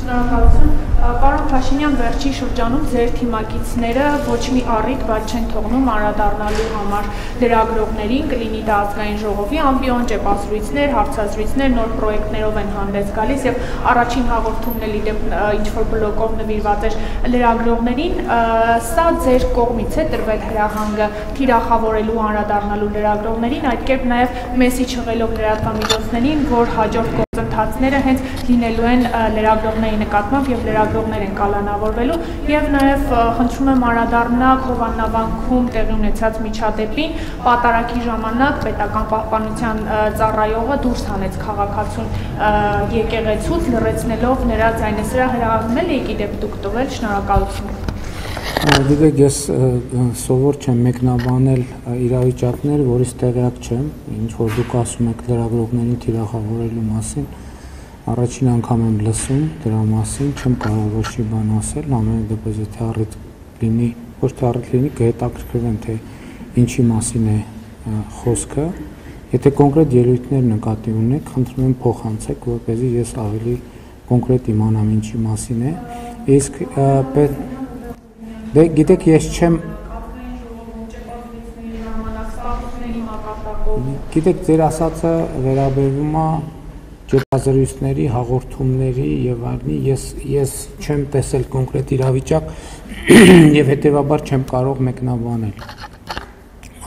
Շնորհակալություն։ Պարոն Փաշինյան, վերջին շրջանում ձեր թիմակիցները ոչ մի առիթ բաց չեն թողնում անդրադառնալու համար լրագրողներին, կլինի դա ազգային ժողովի ամբիոն, ճեպազրույցներ, հարցազրույցներ, նոր պրոյեկտներով են հանդես գալիս եւ առաջին հաղորդումն էլ իդեպ ինչ-որ բլոկով նվիրված էր լրագրողներին, սա ձեր կողմից է տրվել հրահանգը թիրախավորելու անդրադառնալու լրագրողներին, այդ կերպ նաեւ մեսիջ ըղելով լրատվամիջոցներին, որ հաջորդ գործընթացները հենց լինելու են լրագրողների նկատմամբ եւ լրագրողներ են կալանավորվելու եւ նաեւ խնդրում եմ անդրադառնալ Հովաննավանքում տեղի ունեցած միջադեպին պատարագի ժամանակ պետական պահպանության ծառայողը դուրս հանեց քաղաքացուն եկեղեցուց լռեցնելով նրա ձայնեսրահ հրահանգնել եք իդեպ դուք տվել շնորհակալություն Գիտեք, ես սովոր չեմ մեկնաբանել իրավիճակներ, որից տեղյակ չեմ, ինչ որ դուք ասում եք լրագրողներին թիրախավորելու մասին, առաջին անգամ եմ լսում դրա մասին, չեմ կարող ոչ մի բան ասել, ամեն դեպս եթե առիթ լինի, ոչ թե առիթ լինի, կհետաքրքրվեմ, թե ինչի մասին է խոսքը, եթե կոնկրետ ելույթներ նկատի ունեք, խնդրում եմ փոխանցեք, որպեսզի ես ավելի կոնկրետ իմանամ ինչի մասին է, իսկ Դե գիտեք ես չեմ Գիտեք ձեր ասածը վերաբերվում է ճեպազրույցների, հաղորդումների եւ այլնի ես չեմ տեսել կոնկրետ իրավիճակ եւ հետեւաբար չեմ կարող մեկնաբանել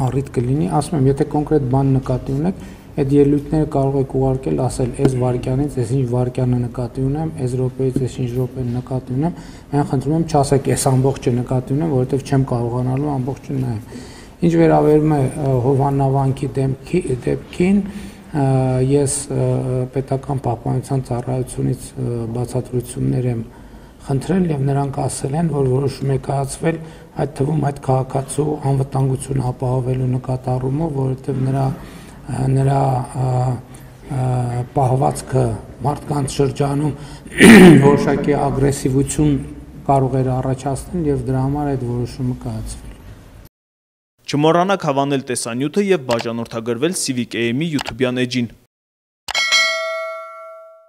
առիթ կլինի ասում եմ եթե կոնկրետ բան նկատի ունեք այդ ելույթները կարող եք ուղարկել ասել այս վարքյանից այս ինչ վարքյանը նկատի ունեմ այս րոպեից այս ինչ րոպեն նկատի ունեմ այն խնդրում եմ չասեք այս ամբողջը նկատի ունեմ որովհետեւ չեմ կարողանալու ամբողջը նայել ինչ վերաբերում է Հովաննավանքի դեպքին ես պետական պահպանության ծառայությունից բացատրություններ եմ խնդրել եւ նրանք ասել են որ որոշում է կայացվել այդ թվում այդ քաղաքացու անվտանգությունը ապահովելու նկատառումով որովհետեւ նրա պահվածքը մարդկանց շրջանում որոշակի ագրեսիվություն կարող էր առաջացնել եւ դրա համար այդ որոշումը կայացվել Չմոռանաք հավանել տեսանյութը եւ բաժանորդագրվել Civic AM-ի YouTube-յան էջին